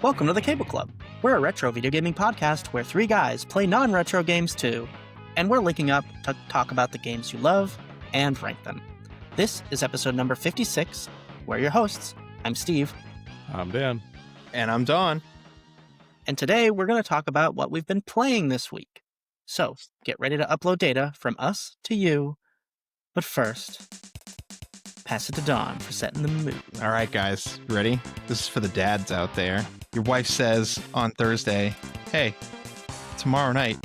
Welcome to the Cable Club. We're a retro video gaming podcast where three guys play non-retro games too, and we're linking up to talk about the games you love and rank them. This is episode number 56. We're your hosts. I'm Steve. I'm Dan. And I'm Don. And today we're going to talk about what we've been playing this week. So get ready to upload data from us to you. But first, pass it to Don for setting the mood. All right, guys, ready? This is for the dads out there. Your wife says on Thursday, hey, tomorrow night,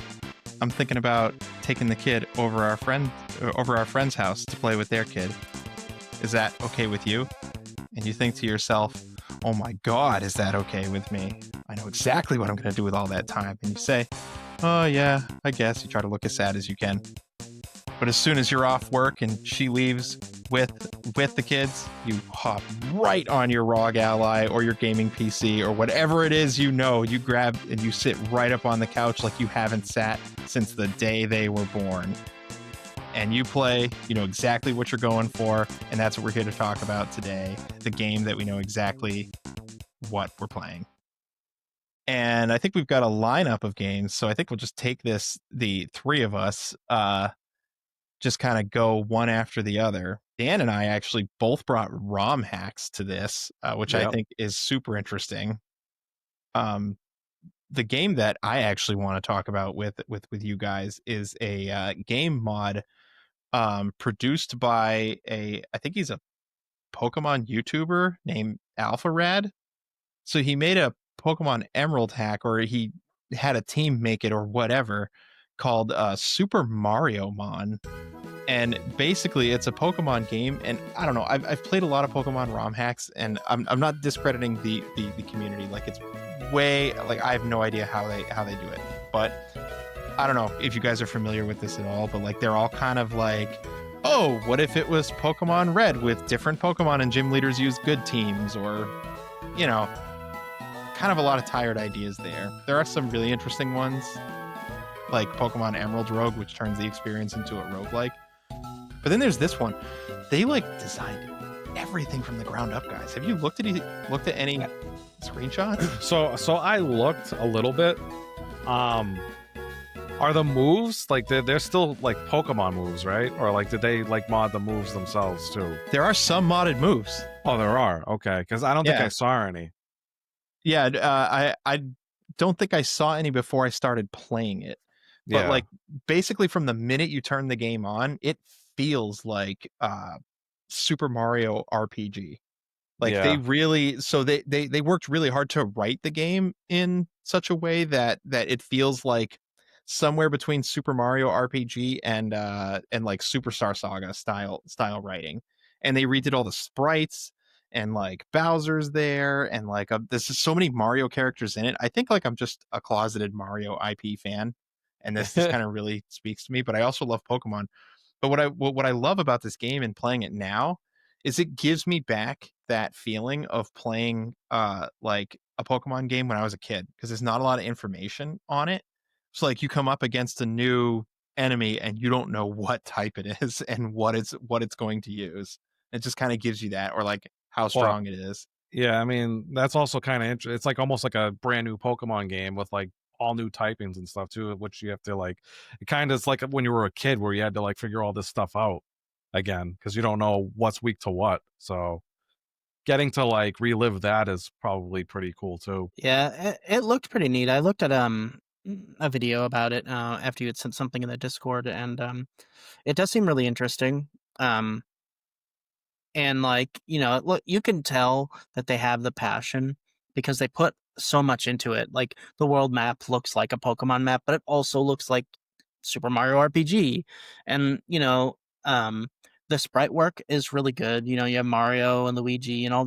I'm thinking about taking the kid over our friend's house to play with their kid. Is that okay with you? And you think to yourself, oh my God, is that okay with me? I know exactly what I'm going to do with all that time. And you say, oh yeah, I guess. You try to look as sad as you can. But as soon as you're off work and she leaves with the kids, you hop right on your ROG Ally or your gaming PC or whatever it is you grab and you sit right up on the couch like you haven't sat since the day they were born. And you play, you know exactly what you're going for, and that's what we're here to talk about today, the game that we know exactly what we're playing. And I think we've got a lineup of games, so I think we'll just take the three of us, just kind of go one after the other. Dan and I actually both brought ROM hacks to this, which I think is super interesting. The game that I actually want to talk about with you guys is a game mod produced by I think he's a Pokemon YouTuber named AlphaRad. So he made a Pokemon Emerald hack, or he had a team make it or whatever, called Super Mariomon. And basically it's a Pokemon game, and I don't know, I've played a lot of Pokemon ROM hacks, and I'm not discrediting the community. Like, it's way, like, I have no idea how they do it, but I don't know if you guys are familiar with this at all, but like, they're all kind of like, oh, what if it was Pokemon Red with different Pokemon and gym leaders use good teams, or, you know, kind of a lot of tired ideas there. There are some really interesting ones, like Pokemon Emerald Rogue, which turns the experience into a roguelike. But then there's this one. They like designed everything from the ground up, guys. Have you looked at any screenshots? So I looked a little bit. Are the moves like they're still like Pokemon moves, right? Or like did they like mod the moves themselves too? There are some modded moves. Oh, there are. Okay, because I don't think I saw any. Yeah, I don't think I saw any before I started playing it. But like, basically from the minute you turn the game on, it feels like Super Mario RPG. Like, they really, so they worked really hard to write the game in such a way that it feels like somewhere between Super Mario RPG and like Superstar Saga style writing. And they redid all the sprites, and like Bowser's there, and like there's just so many Mario characters in it. I think like I'm just a closeted Mario IP fan, and this just kind of really speaks to me. But I also love Pokemon. But what I love about this game and playing it now is it gives me back that feeling of playing like a Pokemon game when I was a kid, because there's not a lot of information on it. So like, you come up against a new enemy and you don't know what type it is and what it's going to use. It just kind of gives you that, or like how strong it is. Yeah, I mean, that's also kind of interesting. It's like almost like a brand new Pokemon game with like all new typings and stuff too, which you have to like, it kind of is like when you were a kid where you had to like figure all this stuff out again, because you don't know what's weak to what. So getting to like relive that is probably pretty cool too. Yeah, it looked pretty neat. I looked at a video about it after you had sent something in the Discord, and it does seem really interesting. And like, you know, look, you can tell that they have the passion because they put so much into it. Like, the world map looks like a Pokemon map, but it also looks like Super Mario RPG. And, you know, the sprite work is really good. You know, you have Mario and Luigi and all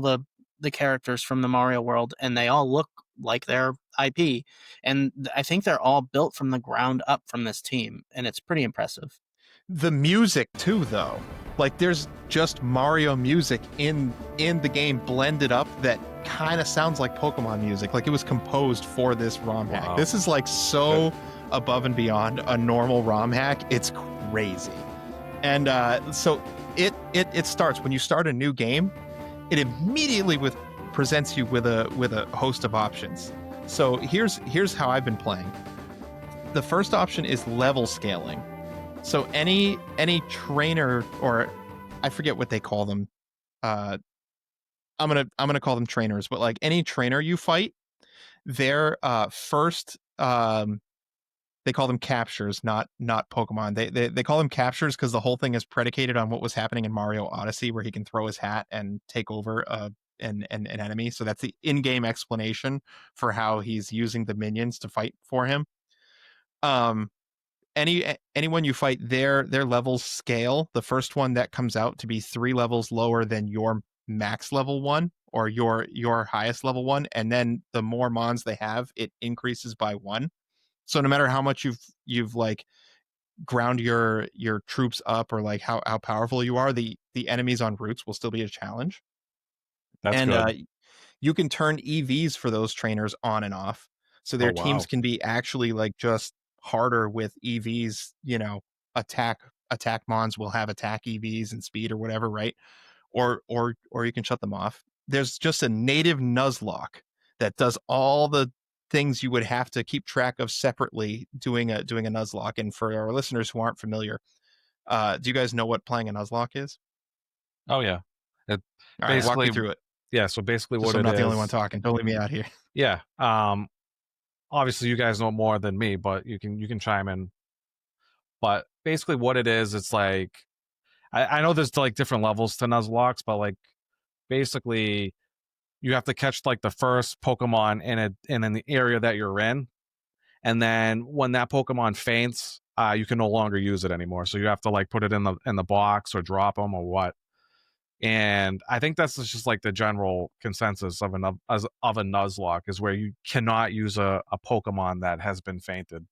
the characters from the Mario world, and they all look like their IP. And I think they're all built from the ground up from this team, and it's pretty impressive. The music too, though, like, there's just Mario music in the game blended up that kind of sounds like Pokemon music. Like, it was composed for this ROM hack. This is like so above and beyond a normal ROM hack. It's crazy. And so it starts when you start a new game. It immediately presents you with a host of options. So here's how I've been playing. The first option is level scaling. So any trainer, or I forget what they call them. I'm gonna call them trainers, but like any trainer you fight, their first they call them captures, not Pokemon. They call them captures because the whole thing is predicated on what was happening in Mario Odyssey, where he can throw his hat and take over an enemy. So that's the in-game explanation for how he's using the minions to fight for him. Anyone you fight, their levels scale. The first one that comes out to be 3 levels lower than your max level one, or your highest level one, and then the more mons they have, it increases by 1. So no matter how much you've like ground your troops up, or like how powerful you are, the enemies on routes will still be a challenge. That's And good. you can turn EVs for those trainers on and off, so their Oh teams wow. can be actually like just harder with EVs. Attack mons will have attack EVs and speed or whatever, right? Or you can shut them off. There's just a native Nuzlocke that does all the things you would have to keep track of separately doing a Nuzlocke. And for our listeners who aren't familiar, do you guys know what playing a Nuzlocke is? Oh yeah. It All right, walk me basically, through it, yeah. So basically, just what so I'm it not the only one is, talking. Don't leave me out here. yeah. Obviously, you guys know more than me, but you can chime in. But basically, what it is, it's like I know there's like different levels to Nuzlocks, but like basically, you have to catch like the first Pokemon in the area that you're in, and then when that Pokemon faints, you can no longer use it anymore. So you have to like put it in the box or drop them or what. And I think that's just like the general consensus of of a Nuzlocke, is where you cannot use a Pokemon that has been fainted.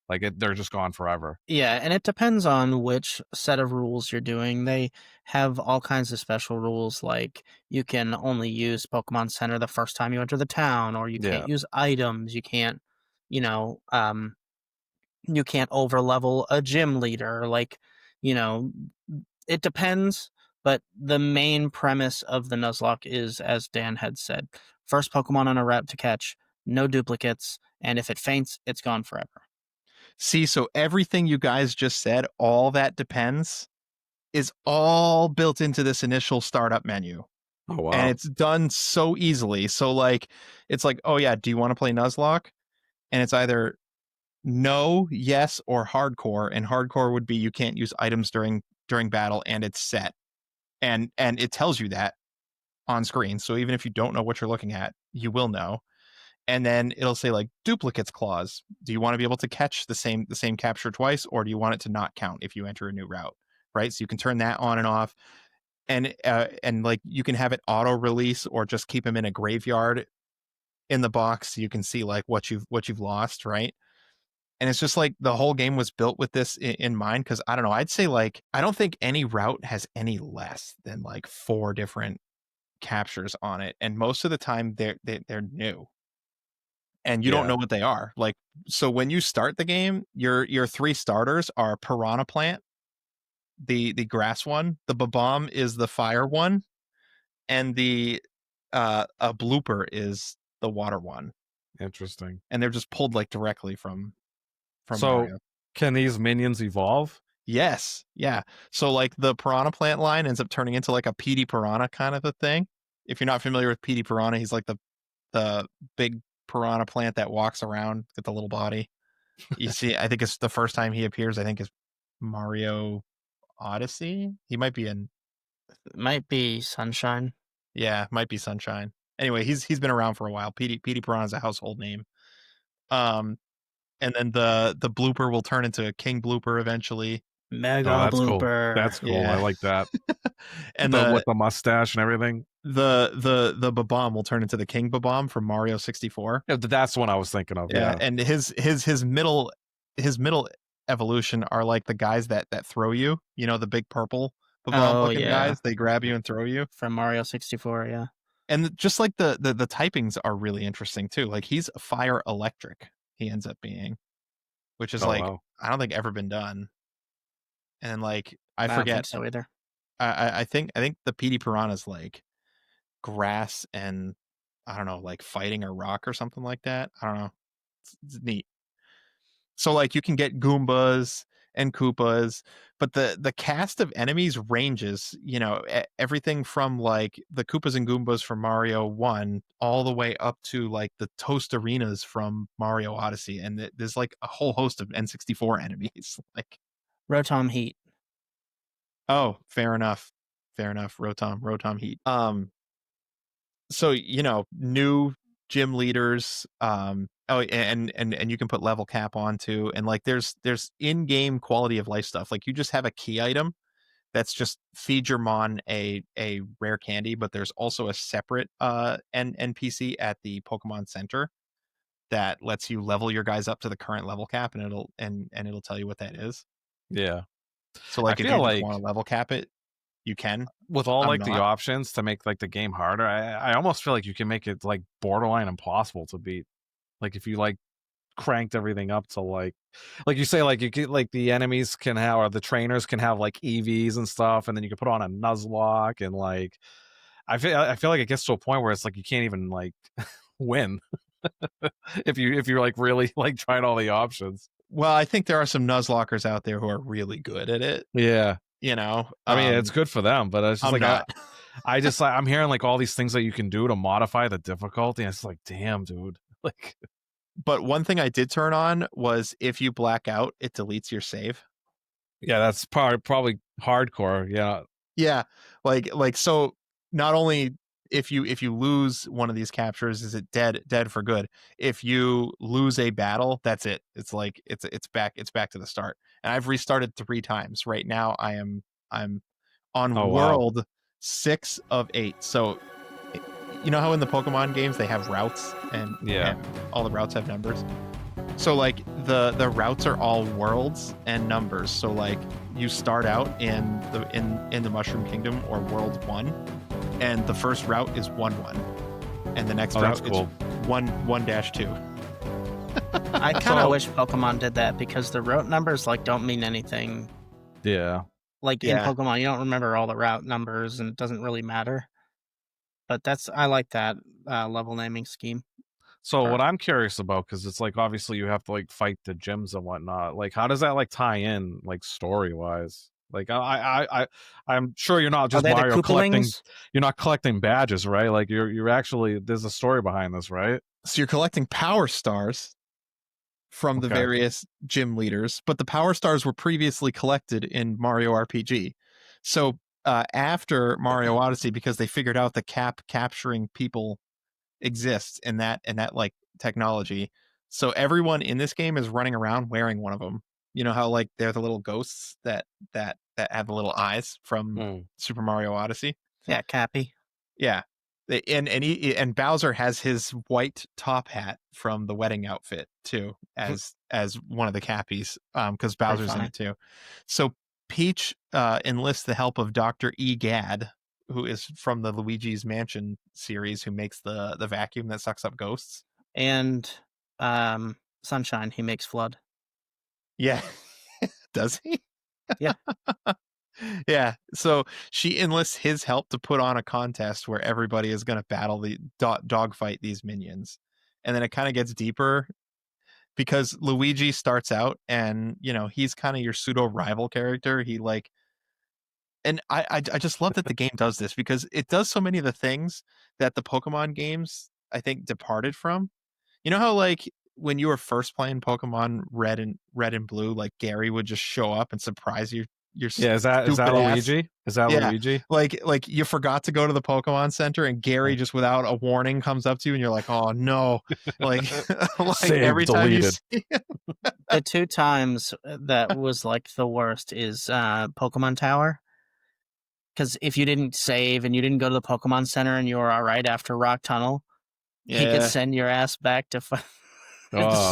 Like they're just gone forever. Yeah, and it depends on which set of rules you're doing. They have all kinds of special rules, like you can only use Pokemon Center the first time you enter the town, or you can't Yeah, use items. You know, um, you can't overlevel a gym leader. Like, you know, it depends. But the main premise of the Nuzlocke is, as Dan had said, first Pokemon on a route to catch, no duplicates, and if it faints, it's gone forever. See, so everything you guys just said, all that depends, is all built into this initial startup menu. oh And wow. it's done so easily. So like it's like, oh yeah, do you want to play Nuzlocke? And it's either no, yes, or hardcore. And hardcore would be you can't use items during battle, and it's set. And it tells you that on screen. So even if you don't know what you're looking at, you will know. And then it'll say like duplicates clause. Do you want to be able to catch the same capture twice, or do you want it to not count if you enter a new route? Right? So you can turn that on and off. And like you can have it auto release, or just keep them in a graveyard in the box so you can see like what you've lost, right? And it's just like the whole game was built with this in mind, because I don't know, I'd say like I don't think any route has any less than like 4 different captures on it, and most of the time they're new and you don't Yeah, know what they are. Like, so when you start the game, your 3 starters are Piranha Plant, the grass one, the Babam is the fire one, and the a blooper is the water one. interesting. And they're just pulled like directly from So Mario. can these minions evolve? Yes, yeah. So like the Piranha Plant line ends up turning into like a PD Piranha kind of a thing. If you're not familiar with PD Piranha, he's like the big piranha plant that walks around with the little body. You see, I think it's the first time he appears, I think, is Mario Odyssey. He might be in, It might be Sunshine. yeah, might be Sunshine. Anyway, he's been around for a while. PD Piranha is a household name. Um, and then the blooper will turn into a King Blooper eventually. Oh, Mega that's cool. blooper. That's cool. I Yeah, like that. With and the mustache and everything. the Babam will turn into the King Babam from Mario 64. Yeah, that's what I was thinking of. Yeah, Yeah. and his middle evolution are like the guys that throw you. You know, the big purple Babam Oh looking yeah, guys. They grab you and throw you. from Mario 64. Yeah, And just like the typings are really interesting too. Like he's fire electric. He ends up being, which is Oh like wow. I don't think ever been done. And like I I don't forget. think so either. I think the PD Piranha's like grass and I don't know, like fighting or rock or something like that. I don't know. It's neat. So like you can get Goombas and Koopas, but the cast of enemies ranges, everything from like the Koopas and Goombas from Mario 1 all the way up to like the Toast Arenas from Mario Odyssey, and there's like a whole host of N64 enemies. Like, Rotom Heat. oh, fair enough. Fair enough. Rotom Heat. So new gym leaders, and you can put level cap on too, and like there's in-game quality of life stuff. Like you just have a key item that's just feed your mon a rare candy, but there's also a separate NPC at the Pokemon Center that lets you level your guys up to the current level cap, and it'll tell you what that is. Yeah. So I like if feel you just like want to level cap it, you can. with all I'm like the not. options to make like the game harder, I almost feel like you can make it like borderline impossible to beat. Like if you like cranked everything up to like you say, like you get like the enemies can have, or the trainers can have like EVs and stuff, and then you can put on a Nuzlocke, and like I feel like it gets to a point where it's like you can't even like win if you're like really like trying all the options. Well, I think there are some Nuzlockers out there who are really good at it. Yeah. I mean, it's good for them, but it's just I'm like not. I just like I'm hearing like all these things that you can do to modify the difficulty, and it's like, damn, dude. Like, But one thing I did turn on was if you black out, it deletes your save. yeah, that's probably hardcore. Yeah. Yeah, like so. Not only if you lose one of these captures, is it dead for good. If you lose a battle, that's it. It's like it's back to the start. And I've restarted 3 times. Right now, I'm on Oh wow. world 6 of 8. So you know how in the Pokemon games they have routes Yeah. and all the routes have numbers. So like the routes are all worlds and numbers. So like you start out in the Mushroom Kingdom or World 1, and the first route is 1-1, and the next route cool. is 1-2. I kind of wish Pokemon did that, because the route numbers like don't mean anything. Yeah. Like in Pokemon, you don't remember all the route numbers, and it doesn't really matter. But I like that level naming scheme. So what I'm curious about, because it's like obviously you have to like fight the gyms and whatnot. Like, how does that like tie in like story wise? Like, I'm sure you're not just Are they Mario the collecting. Koopalings? You're not collecting badges, right? Like, you're actually, there's a story behind this, right? So you're collecting power stars from the Okay. various gym leaders, but the power stars were previously collected in Mario RPG. So after Mario Odyssey, because they figured out the capturing people exists in that like technology, so everyone in this game is running around wearing one of them. You know how like they're the little ghosts that have the little eyes from Super Mario Odyssey? Yeah, Cappy. Yeah. And Bowser has his white top hat from the wedding outfit too, as one of the Cappies, because Bowser's in it too. So Peach enlists the help of Dr. Egad, who is from the Luigi's Mansion series, who makes the vacuum that sucks up ghosts. And Sunshine, he makes Flood. Yeah. Does he? Yeah. Yeah. So she enlists his help to put on a contest where everybody is going to battle the dogfight these minions. And then it kind of gets deeper, because Luigi starts out and, he's kind of your pseudo rival character. He like, and I just love that the game does this, because it does so many of the things that the Pokemon games, I think, departed from. You know how like when you were first playing Pokemon Red and Blue, like Gary would just show up and surprise you. Yeah, is that Luigi? Is that Luigi? Like you forgot to go to the Pokemon Center, and Gary just without a warning comes up to you, and you're like, oh no, like, every time you see the 2 times that was like the worst is Pokemon Tower. Because if you didn't save and you didn't go to the Pokemon Center and you were all right after Rock Tunnel, he could send your ass back to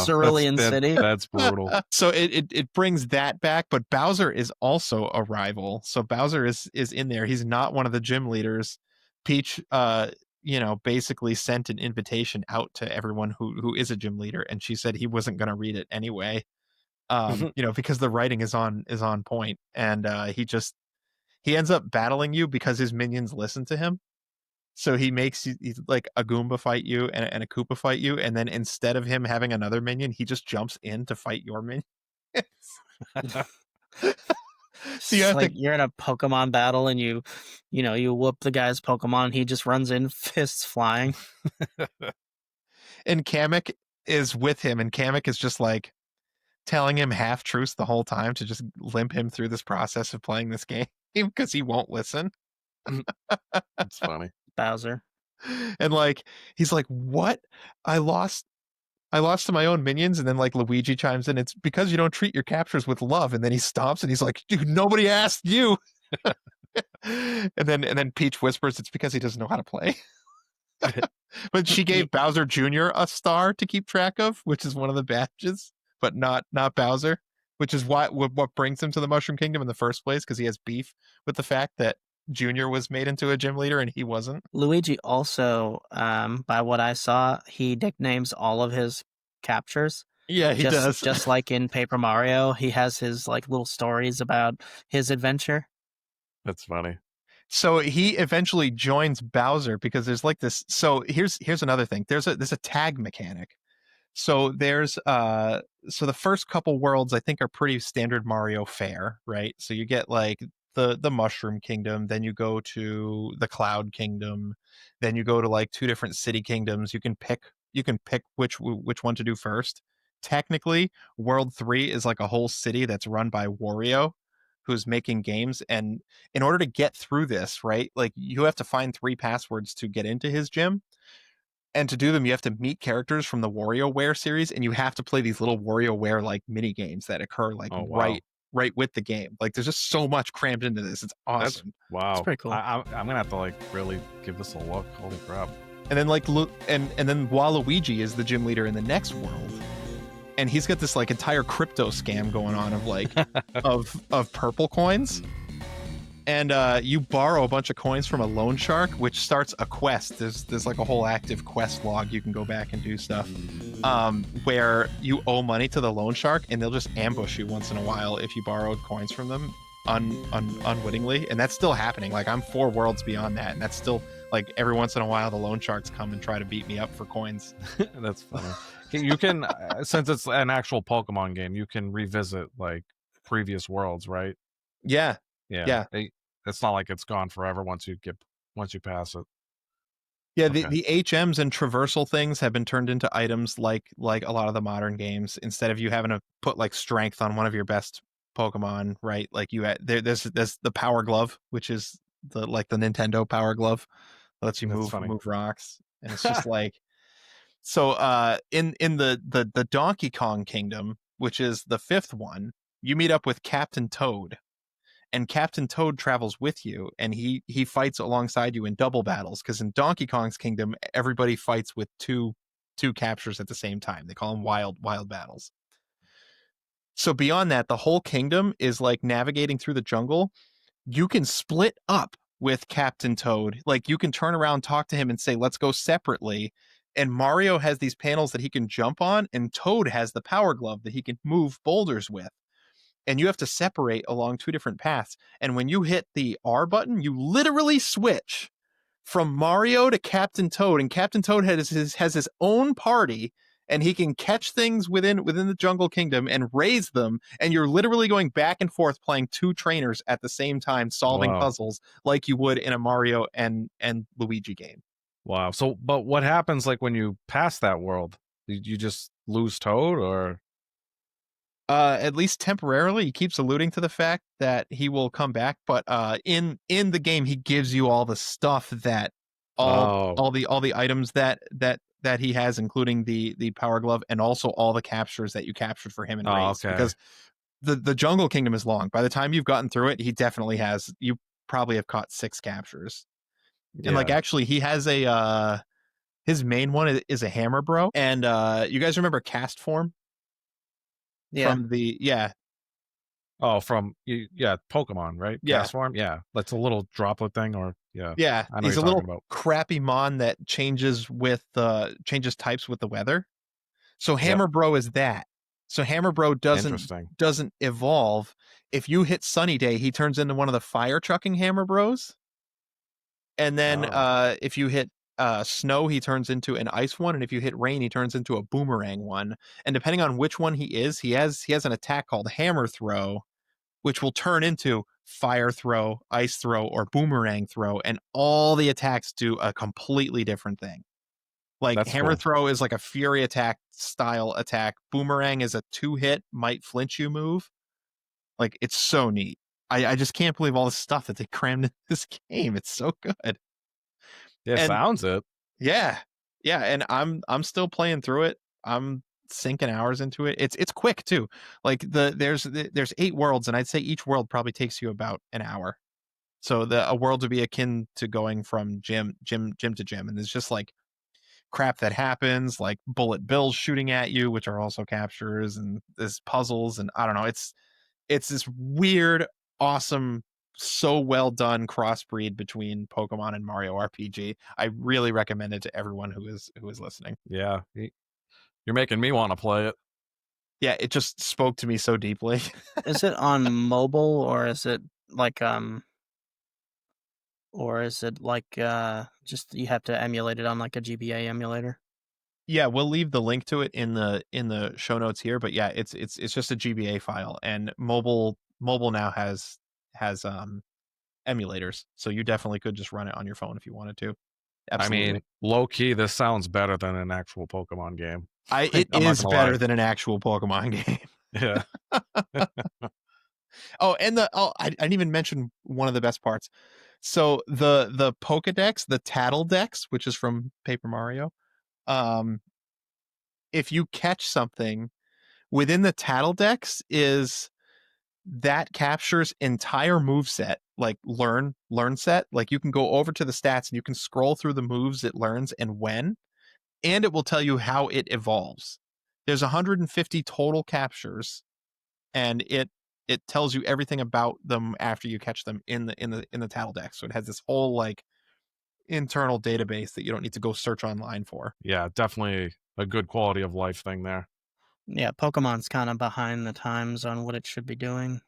Cerulean City. That's brutal. So it brings that back, but Bowser is also a rival. So Bowser is in there. He's not one of the gym leaders. Peach, basically sent an invitation out to everyone who is a gym leader, and she said he wasn't going to read it anyway. Because the writing is on point, and he ends up battling you because his minions listen to him. So he makes he's like a Goomba fight you and a Koopa fight you, and then instead of him having another minion, he just jumps in to fight your minion. So you It's have like to, you're in a Pokemon battle and you whoop the guy's Pokemon. He just runs in, fists flying. and Kamek is with him, and Kamek is just like telling him half truths the whole time to just limp him through this process of playing this game because he won't listen. It's funny. Bowser. And like he's like, "What? I lost to my own minions," and then like Luigi chimes in, "It's because you don't treat your captures with love." And then he stops and he's like, "Dude, nobody asked you." and then Peach whispers, "It's because he doesn't know how to play." But she gave Bowser Jr. a star to keep track of, which is one of the badges, but not Bowser, which is what brings him to the Mushroom Kingdom in the first place, because he has beef with the fact that Junior was made into a gym leader and he wasn't. Luigi also, by what I saw, he nicknames all of his captures. Yeah, he does. Just like in Paper Mario, he has his like little stories about his adventure. That's funny. So he eventually joins Bowser because there's like this. So here's another thing. There's a tag mechanic. So there's so the first couple worlds I think are pretty standard Mario fare, right? So you get like the Mushroom Kingdom, then you go to the Cloud Kingdom, then you go to like two different city kingdoms. You can pick which one to do first. Technically, World 3 is like a whole city that's run by Wario, who's making games. And in order to get through this, right, like you have to find 3 passwords to get into his gym. And to do them, you have to meet characters from the WarioWare series, and you have to play these little WarioWare like mini games that occur like Oh wow. right with the game. Like there's just so much crammed into this. It's That's awesome. wow. It's pretty cool. I'm gonna have to like really give this a look. Holy crap. And then like and then Waluigi is the gym leader in the next world. And he's got this like entire crypto scam going on of like of purple coins. And you borrow a bunch of coins from a loan shark, which starts a quest. There's like a whole active quest log. You can go back and do stuff where you owe money to the loan shark, and they'll just ambush you once in a while if you borrowed coins from them unwittingly. And that's still happening. Like I'm 4 worlds beyond that, and that's still like every once in a while the loan sharks come and try to beat me up for coins. That's funny. You can since it's an actual Pokemon game, you can revisit like previous worlds, right? Yeah. Yeah. It's not like it's gone forever once you pass it. Yeah, Okay. the HMs and traversal things have been turned into items like a lot of the modern games. Instead of you having to put like strength on one of your best Pokemon, right? Like you had there's the Power Glove, which is the Nintendo Power Glove that lets you That's funny. move rocks, and it's just like so. In the Donkey Kong Kingdom, which is the 5th one, you meet up with Captain Toad. And Captain Toad travels with you, and he fights alongside you in double battles, because in Donkey Kong's kingdom, everybody fights with two captures at the same time. They call them wild battles. So beyond that, the whole kingdom is like navigating through the jungle. You can split up with Captain Toad. Like you can turn around, talk to him, and say, "Let's go separately." And Mario has these panels that he can jump on, and Toad has the Power Glove that he can move boulders with. And you have to separate along 2 different paths. And when you hit the R button, you literally switch from Mario to Captain Toad. And Captain Toad has his own party, and he can catch things within the Jungle Kingdom and raise them. And you're literally going back and forth playing 2 trainers at the same time, solving Wow. puzzles like you would in a Mario and Luigi game. Wow. So, but what happens like when you pass that world? You just lose Toad, or? At least temporarily, he keeps alluding to the fact that he will come back, but in the game he gives you all the stuff that all the items that he has, including the Power Glove, and also all the captures that you captured for him in raids. Okay. Because the Jungle Kingdom is long. By the time you've gotten through it, he definitely has. You probably have caught 6 captures, and like actually he has a his main one is a Hammer Bro, and you guys remember Cast Form? Yeah. From the from Pokemon, right? Yeah. Cast form, yeah. That's a little droplet thing, or yeah. Yeah, I know he's a you're little talking about. crappy mon that changes types with the weather. So Yep. Hammer Bro is that. So Hammer Bro Interesting. doesn't evolve. If you hit Sunny Day, he turns into one of the fire chucking Hammer Bros. And then Oh. if you hit snow, he turns into an ice one, and if you hit rain, he turns into a boomerang one. And depending on which one he is, he has an attack called hammer throw, which will turn into fire throw, ice throw, or boomerang throw, and all the attacks do a completely different thing. Like That's hammer cool. throw is like a fury attack style attack. Boomerang is a 2-hit might flinch you move. Like it's so neat. I just can't believe all the stuff that they crammed in this game. It's so good. Yeah, And sounds it. yeah. Yeah, and I'm still playing through it. I'm sinking hours into it. It's quick too. Like there's 8 worlds, and I'd say each world probably takes you about an hour. So a world would be akin to going from gym to gym, and there's just like crap that happens, like bullet bills shooting at you, which are also captures, and there's puzzles, and I don't know. It's this weird, awesome, so well done crossbreed between Pokemon and Mario RPG. I really recommend it to everyone who is listening. Yeah. You're making me want to play it. Yeah, it just spoke to me so deeply. Is it on mobile or is it like just you have to emulate it on like a GBA emulator? Yeah, we'll leave the link to it in the show notes here, but yeah, it's just a GBA file, and mobile now has emulators, so you definitely could just run it on your phone if you wanted to. I Absolutely. mean, low key, this sounds better than an actual Pokemon game. It I'm not is gonna lie. better than an actual Pokemon game. Yeah. Oh, and I didn't even mention one of the best parts. So the Pokedex, the Tattle Dex, which is from Paper Mario, um, if you catch something within the Tattle Dex is that captures entire move set, like learn set. Like you can go over to the stats and you can scroll through the moves it learns and when, and it will tell you how it evolves. There's 150 total captures, and it tells you everything about them after you catch them in the Tattle Deck. So it has this whole like internal database that you don't need to go search online for. Yeah, definitely a good quality of life thing there. Yeah, Pokemon's kind of behind the times on what it should be doing.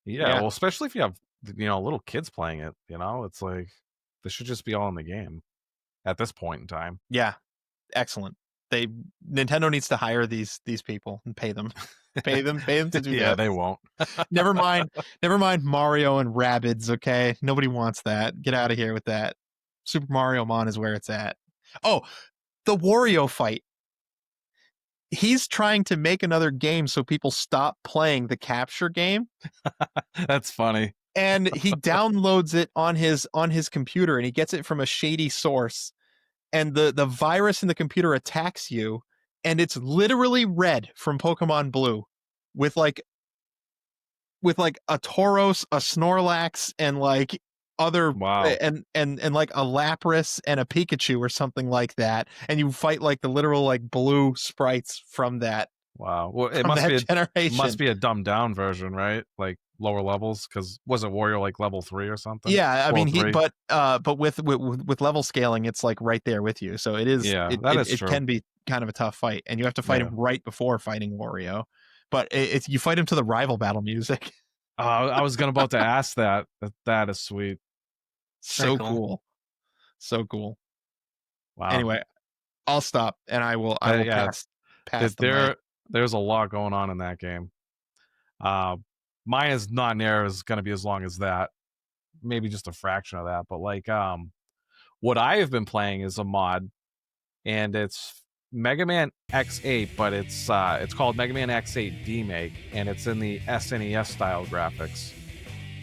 Yeah, Yeah, well, especially if you have little kids playing it, it's like this should just be all in the game at this point in time. yeah, excellent. They Nintendo needs to hire these people and pay them, pay them to do Yeah, that. they won't. Never mind, never mind Mario and Rabbids. Okay, nobody wants that. Get out of here with that. Super Mario Mon is where it's at. Oh, the Wario fight. He's trying to make another game so people stop playing the capture game, That's funny. and he downloads it on his computer, and he gets it from a shady source, and the virus in the computer attacks you, and it's literally red from Pokemon Blue with like a Tauros, a Snorlax, and like other Wow. and like a Lapras and a Pikachu or something like that, and you fight like the literal like blue sprites from that Wow. Well, it from that generation. must be a dumbed down version, right? Like lower levels, because was it Warrior like level 3 or something? Yeah, I mean World he 3? but with level scaling, it's like right there with you. So it is Yeah, that is it true. can be kind of a tough fight, and you have to fight Yeah. him right before fighting Wario. But it's you fight him to the rival battle music. I was about to ask that. That is sweet. So cool. cool. So cool. Wow. Anyway, I'll stop, and I will Yeah, pass the mic. there's a lot going on in that game. Mine is not near as going to be as long as that. Maybe just a fraction of that. But like, what I have been playing is a mod, and it's Mega Man X8, but it's called Mega Man X8 Demake, and it's in the SNES style graphics.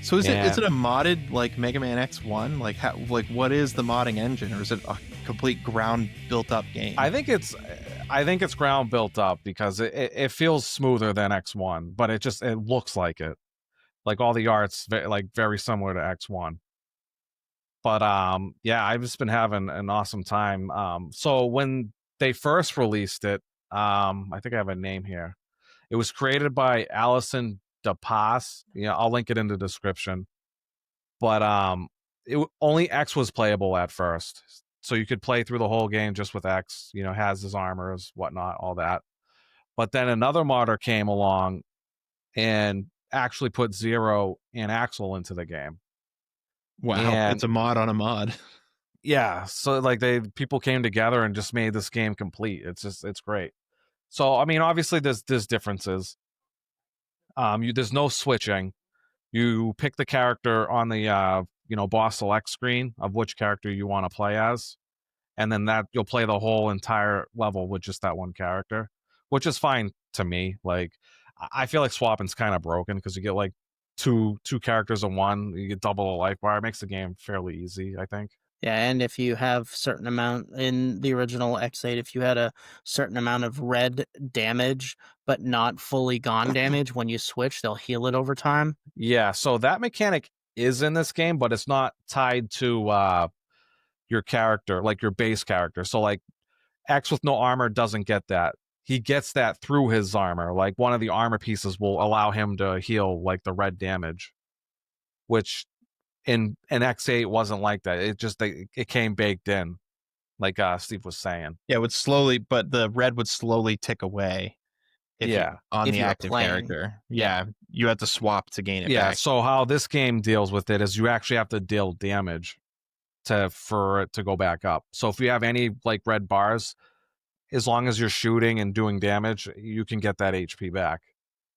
So is it a modded like Mega Man X1? Like how what is the modding engine, or is it a complete ground built up game? I think it's ground built up because it feels smoother than X1, but it looks like it. Like all the art's very similar to X1. But yeah, I've just been having an awesome time. So when they first released it, I think I have a name here. It was created by Allison DePass. I'll link it in the description. But only X was playable at first, so you could play through the whole game just with X. Has his armors, whatnot, all that. But then another modder came along and actually put Zero and Axel into the game. Wow, And it's a mod on a mod. yeah, so like people came together and just made this game complete. It's great. So I mean, obviously there's differences. There's no switching. You pick the character on the boss select screen of which character you want to play as, and then that you'll play the whole entire level with just that one character, which is fine to me. Like I feel like swapping's kind of broken because you get like two characters in one, you get double the life bar. It makes the game fairly easy, I think. Yeah, and if you have certain amount in the original X8, if you had a certain amount of red damage but not fully gone damage, when you switch, they'll heal it over time. Yeah, so that mechanic is in this game, but it's not tied to your character, like your base character. So like X with no armor doesn't get that. He gets that through his armor. Like one of the armor pieces will allow him to heal like the red damage, which in X8 wasn't like that. It came baked in, like Steve was saying. Yeah, it would slowly, but the red would slowly tick away. If Yeah. on If the you were active playing. character. Yeah, you have to swap to gain it Yeah, back. so how this game deals with it is you actually have to deal damage for it to go back up. So if you have any like red bars, as long as you're shooting and doing damage, you can get that HP back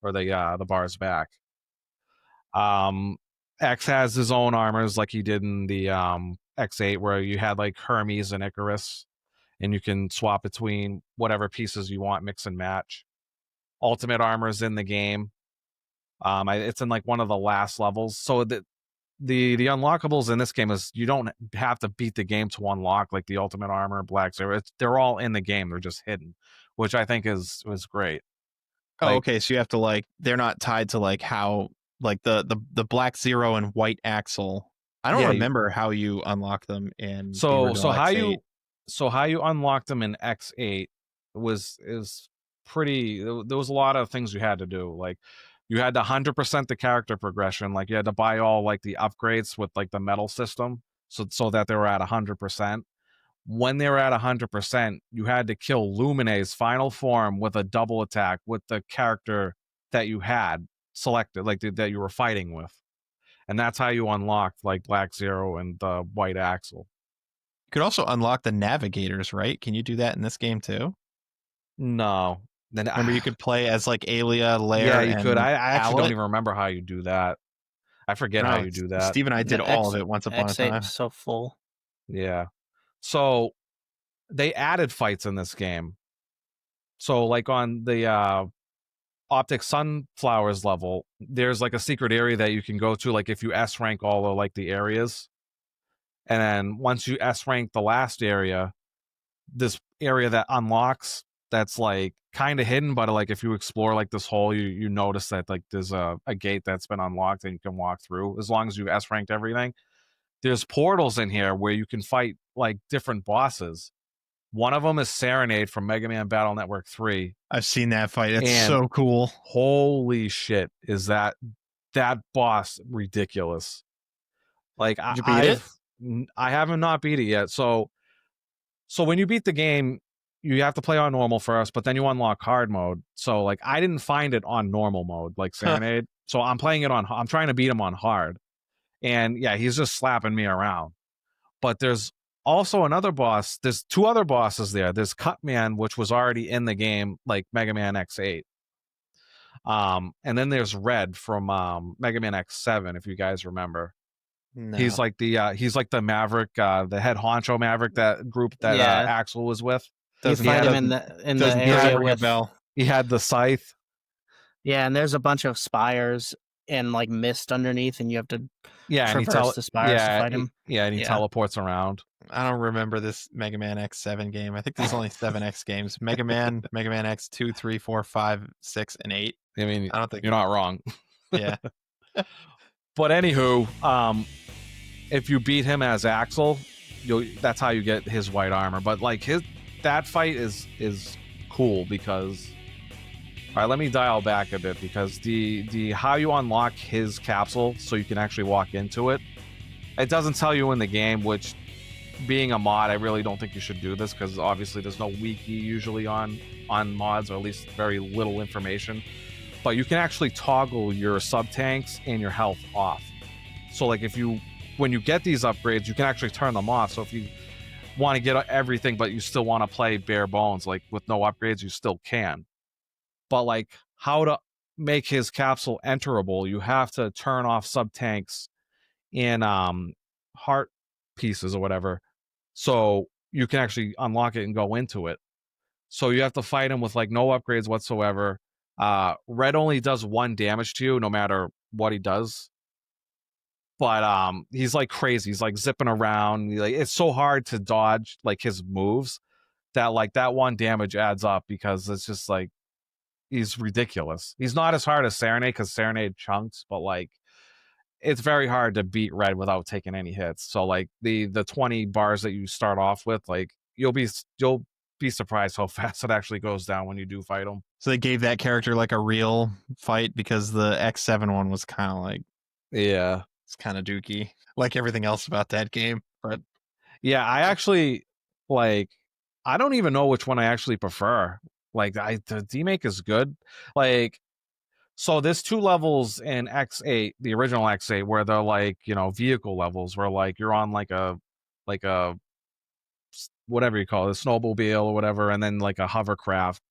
or the bars back. X has his own armors like he did in the X8 where you had like Hermes and Icarus, and you can swap between whatever pieces you want, mix and match. Ultimate armor is in the game. It's in like one of the last levels. So the unlockables in this game is you don't have to beat the game to unlock like the ultimate armor, Black Zero. They're all in the game. They're just hidden, which I think was great. Oh, Like- okay. So you have to like they're not tied to like how like the Black Zero and White Axle. I don't Yeah, remember how you unlock them in the So original how you unlocked them in X8 is pretty. There was a lot of things you had to do. Like you had to 100% the character progression. Like you had to buy all like the upgrades with like the metal system, so that they were at 100%. When they were at 100%, you had to kill Lumine's final form with a double attack with the character that you had selected, like that you were fighting with, and that's how you unlocked like Black Zero and the White Axle. You could also unlock the navigators, right? Can you do that in this game too? No. Then Remember, you could play as like Aelia, Lair. Yeah, you and could. I actually don't Owlet? even remember how you do that. I forget how you do that. Steve and I did The all of it once upon a X8 time. is so full. Yeah. So they added fights in this game. So like on the Optic Sunflowers level, there's like a secret area that you can go to, like if you S rank all of like the areas. And then once you S rank the last area, this area that unlocks that's like kind of hidden, but like if you explore like this hole, you notice that like there's a gate that's been unlocked and you can walk through as long as you S ranked everything. There's portals in here where you can fight like different bosses. One of them is Serenade from Mega Man Battle Network 3. I've seen that fight. It's And- so cool. Holy shit, is that boss ridiculous. Like Did you beat it? I haven't not beat it yet. So when you beat the game, you have to play on normal first, but then you unlock hard mode. So like I didn't find it on normal mode like Serenade. So I'm playing it I'm trying to beat him on hard. And yeah, he's just slapping me around. But there's also another boss. There's two other bosses there. There's Cutman, which was already in the game, like Mega Man X8. And then there's Red from Mega Man X7, if you guys remember. No. He's like the Maverick, the head honcho Maverick, that group that Yeah. Axel was with. You Doesn't fight matter. him in the Doesn't area ring a with bell. He had the scythe. yeah, and there's a bunch of spires and like mist underneath, and you have to Yeah, and he traverse the spires to fight him. and he Yeah. teleports around. I don't remember this Mega Man X7 game. I think there's only 7 X games. Mega Man X2, 3, 4, 5, 6, and 8. I mean, I don't think. you're not wrong. Yeah. But anywho, if you beat him as Axel, that's how you get his white armor. But like that fight is cool because all right, let me dial back a bit because the how you unlock his capsule so you can actually walk into it, it doesn't tell you in the game, which being a mod, I really don't think you should do this because obviously there's no wiki usually on mods, or at least very little information. But you can actually toggle your sub tanks and your health off. So like if you when you get these upgrades, you can actually turn them off. So if you want to get everything, but you still want to play bare bones, like with no upgrades, you still can. But like how to make his capsule enterable, you have to turn off sub tanks in heart pieces or whatever, so you can actually unlock it and go into it. So you have to fight him with like no upgrades whatsoever. Red only does 1 damage to you no matter what he does. But he's like crazy. He's like zipping around. Like it's so hard to dodge like his moves that like that 1 damage adds up, because it's just like he's ridiculous. He's not as hard as Serenade, because Serenade chunks, but like it's very hard to beat Red without taking any hits. So like the 20 bars that you start off with, like you'll be surprised how fast it actually goes down when you do fight him. So they gave that character like a real fight, because the X7 one was kind of like, yeah, it's kind of dookie, like everything else about that game. But yeah, I actually like, I don't even know which one I actually prefer. Like the Demake is good. Like, so there's 2 levels in X8, the original X8, where they're like, you know, vehicle levels, where like you're on like a whatever you call it, a snowmobile or whatever, and then like a hovercraft.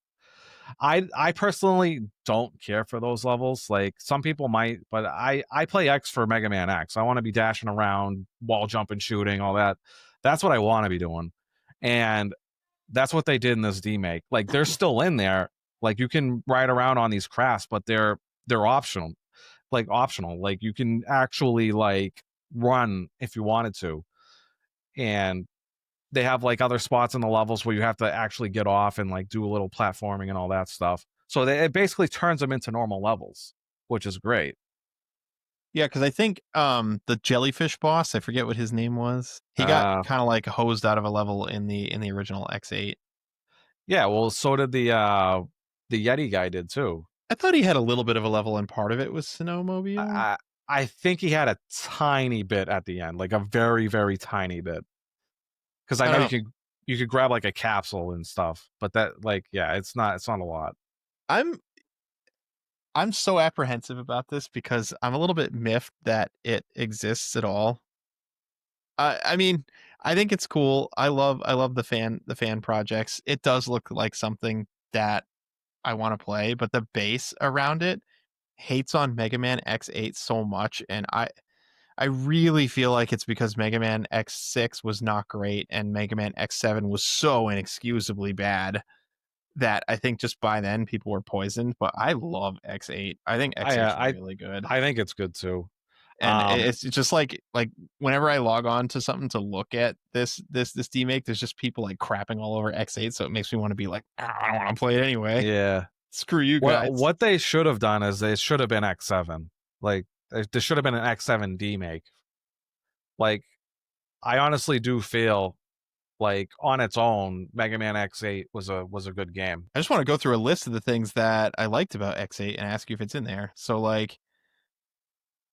I personally don't care for those levels. Like some people might, but I play X for Mega Man X. I want to be dashing around, wall jumping, shooting, all that. That's what I want to be doing. And that's what they did in this demake. Like they're still in there. Like you can ride around on these crafts, but they're optional. Like optional. Like you can actually like run if you wanted to. And they have like other spots in the levels where you have to actually get off and like do a little platforming and all that stuff. So it basically turns them into normal levels, which is great. yeah, because I think the jellyfish boss, I forget what his name was. He got kind of like hosed out of a level in the original X8. Yeah, well, so did the Yeti guy did too. I thought he had a little bit of a level, and part of it was snowmobile. I think he had a tiny bit at the end, like a very, very tiny bit. Because I know you could grab like a capsule and stuff, but that like yeah, it's not a lot. I'm so apprehensive about this because I'm a little bit miffed that it exists at all. I mean, I think it's cool. I love the fan projects. It does look like something that I want to play, but the base around it hates on Mega Man X8 so much, and I really feel like it's because Mega Man X6 was not great and Mega Man X7 was so inexcusably bad that I think just by then people were poisoned. But I love X8. I think X8 is really good. I think it's good too. And it's just like whenever I log on to something to look at this demake, there's just people like crapping all over X8, so it makes me want to be like, I don't want to play it anyway. Yeah. Screw you guys. What they should have done is they should have been X7. Like there should have been an X7 demake. Like I honestly do feel like on its own, Mega Man X8 was a good game. I just want to go through a list of the things that I liked about X8 and ask you if it's in there. So like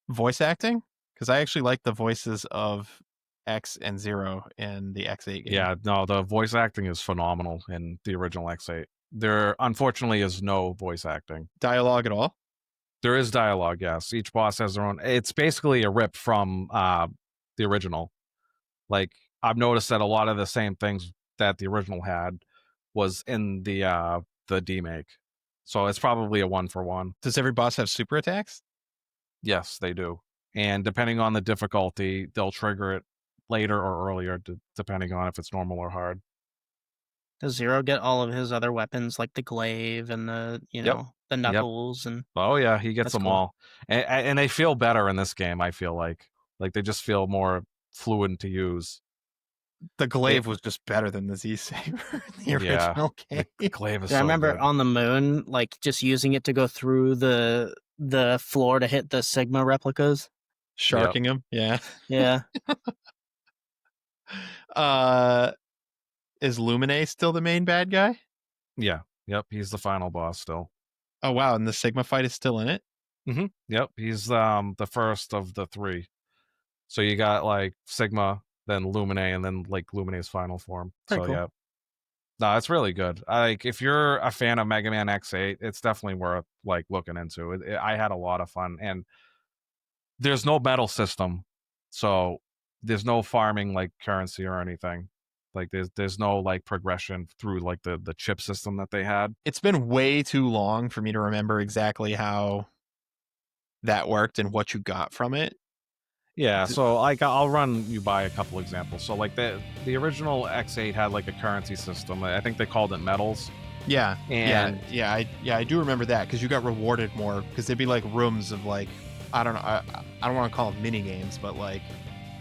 voice acting, because I actually like the voices of X and Zero in the X8 game. Yeah, no, the voice acting is phenomenal in the original X8. There unfortunately is no voice acting. Dialogue at all? There is dialogue, yes. Each boss has their own. It's basically a rip from the original. Like I've noticed that a lot of the same things that the original had was in the demake. So it's probably a 1-for-1. Does every boss have super attacks? Yes, they do. And depending on the difficulty, they'll trigger it later or earlier, depending on if it's normal or hard. Does Zero get all of his other weapons, like the glaive and the, the knuckles? And oh yeah, he gets That's them cool. all. And they feel better in this game, I feel like they just feel more fluid to use. The glaive was just better than the Z-Saber in the original game. The glaive is I remember good. on the moon, like just using it to go through the floor to hit the Sigma replicas. Sharking them, yeah. Yeah. Is Lumine still the main bad guy? Yeah. Yep. He's the final boss still. Oh wow, and the Sigma fight is still in it? Mm-hmm. Yep. He's the first of the 3. So you got like Sigma, then Lumine, and then like Lumine's final form. Pretty so cool. yeah. No, it's really good. Like if you're a fan of Mega Man X8, it's definitely worth like looking into. I had a lot of fun, and there's no medal system, so there's no farming like currency or anything. Like there's no like progression through like the chip system that they had. It's been way too long for me to remember exactly how that worked and what you got from it. Yeah, so like I'll run you by a couple examples. So like the original X8 had like a currency system. I think they called it metals. Yeah, And I do remember that because you got rewarded more because they'd be like rooms of like I don't know, I don't want to call them mini games, but like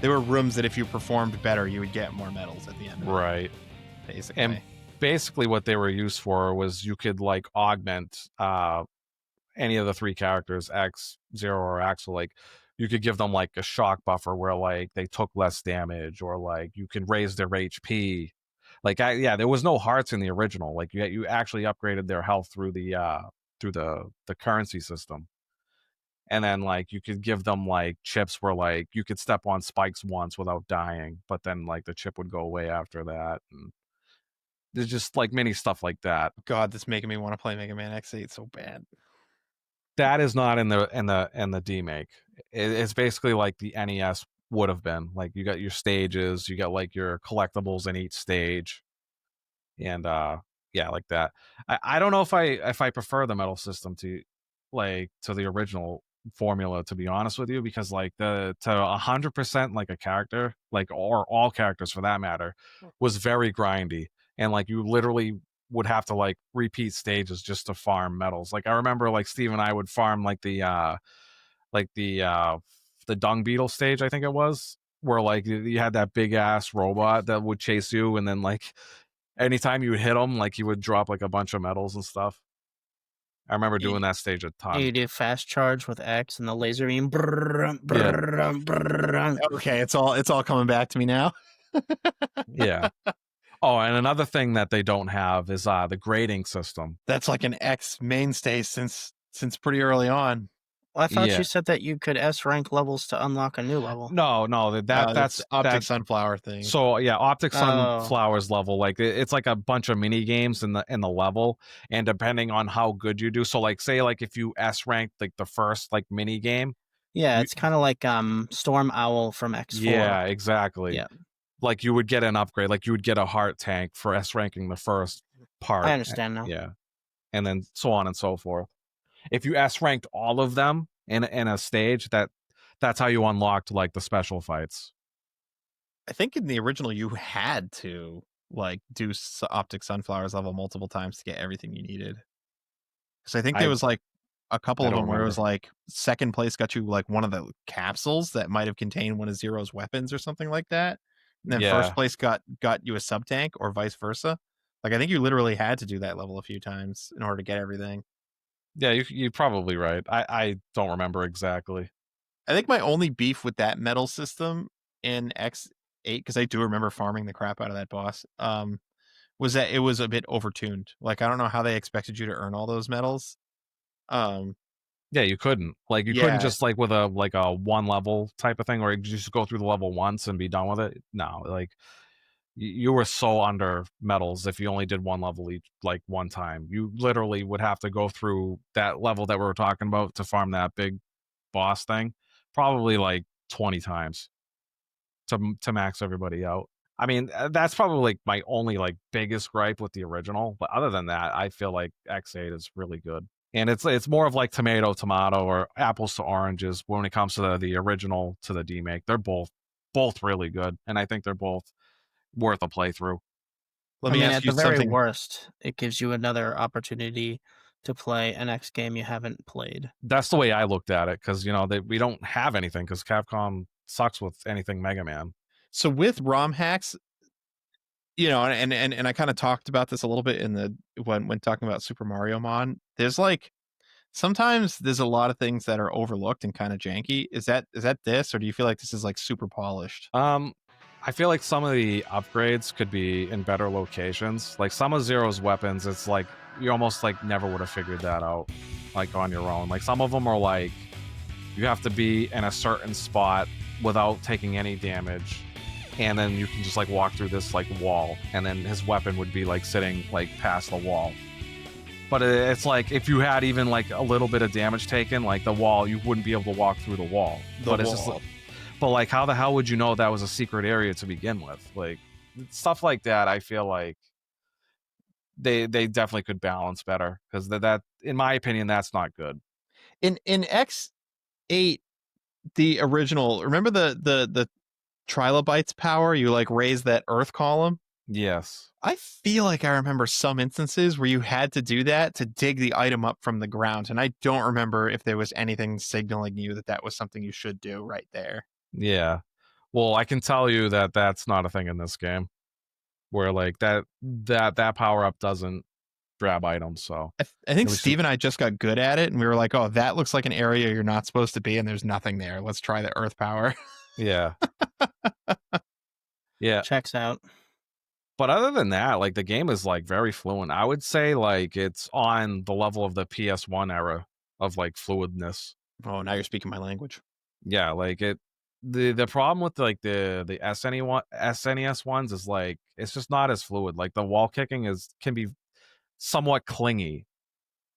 they were rooms that if you performed better, you would get more medals at the end. right. Basically. And basically what they were used for was you could like augment any of the three characters, X, Zero, or Axel. Like you could give them like a shock buffer where like they took less damage, or like you can raise their HP. Like yeah, there was no hearts in the original. Like you actually upgraded their health through the currency system. And then like you could give them like chips where like you could step on spikes once without dying, but then like the chip would go away after that. And there's just like many stuff like that. God, this is making me want to play Mega Man X8 so bad. That is not in the demake. It's basically like the NES would have been. Like you got your stages, you got like your collectibles in each stage, and yeah, like that. I don't know if I prefer the metal system to the original formula, to be honest with you, because like to 100% like a character, like, or all characters for that matter, was very grindy, and like you literally would have to like repeat stages just to farm medals. Like I remember like Steve and I would farm like like the the dung beetle stage, I think it was, where like you had that big ass robot that would chase you, and then like anytime you would hit him, like he would drop like a bunch of medals and stuff. I remember doing that stage a ton. You do fast charge with X and the laser beam. Brrr, brrr, brrr. Okay, it's all coming back to me now. Yeah. Oh, and another thing that they don't have is the grading system. That's like an X mainstay since pretty early on. Well, I thought Yeah. you said that you could S rank levels to unlock a new level. No, that's Optic Sunflower thing. So yeah, Optic Oh. Sunflowers level, like it's like a bunch of mini games in the level, and depending on how good you do, so like say like if you S ranked like the first like mini game, Yeah, it's kind of like Storm Owl from X4. yeah, exactly. Yeah. Like you would get an upgrade, like you would get a heart tank for S ranking the first part. I understand now. Yeah, and then so on and so forth. If you S ranked all of them in a stage, that's how you unlocked like the special fights. I think in the original you had to like do Optic Sunflowers level multiple times to get everything you needed. Because I think there was like a couple of them where it was like second place got you like one of the capsules that might have contained one of Zero's weapons or something like that. And then first place got you a sub tank or vice versa. Like I think you literally had to do that level a few times in order to get everything. Yeah, you're probably right. I don't remember exactly. I think my only beef with that medal system in X8, because I do remember farming the crap out of that boss, was that it was a bit overtuned. Like I don't know how they expected you to earn all those medals. Yeah, you couldn't. Like you couldn't just like with a one level type of thing, or you just go through the level once and be done with it. No, like you were so under medals if you only did one level each, like one time. You literally would have to go through that level that we were talking about to farm that big boss thing, probably like 20 times to max everybody out. I mean, that's probably like my only like biggest gripe with the original. But other than that, I feel like X8 is really good. And it's more of like tomato or apples to oranges when it comes to the original to the demake. They're both really good, and I think they're both worth a playthrough. Let me ask at you the very something. worst, it gives you another opportunity to play an X game you haven't played. That's the way I looked at it, because we don't have anything, because Capcom sucks with anything Mega Man. So with ROM hacks, and I kind of talked about this a little bit in the when talking about Super Mariomon. There's like sometimes there's a lot of things that are overlooked and kind of janky. Is that this, or do you feel like this is like super polished? I feel like some of the upgrades could be in better locations. Like some of Zero's weapons, it's like you almost like never would have figured that out like on your own. Like some of them are like you have to be in a certain spot without taking any damage, and then you can just like walk through this like wall, and then his weapon would be like sitting like past the wall. But it's like if you had even like a little bit of damage taken, like the wall, you wouldn't be able to walk through the wall. It's just But like, how the hell would you know that was a secret area to begin with? Like stuff like that, I feel like they definitely could balance better, because that in my opinion, that's not good. In X8, the original, remember the trilobites power? You like raise that Earth column. Yes. I feel like I remember some instances where you had to do that to dig the item up from the ground, and I don't remember if there was anything signaling you that that was something you should do right there. Yeah. Well, I can tell you that that's not a thing in this game, where like that power up doesn't grab items. So I think At least Steve and I just got good at it, and we were like, "Oh, that looks like an area you're not supposed to be, and there's nothing there. Let's try the Earth power." yeah, yeah. Checks out. But other than that, like the game is like very fluent. I would say like it's on the level of the PS1 era of like fluidness. Oh, now you're speaking my language. Yeah, like it. The problem with like the SNES ones is like it's just not as fluid. Like the wall kicking can be somewhat clingy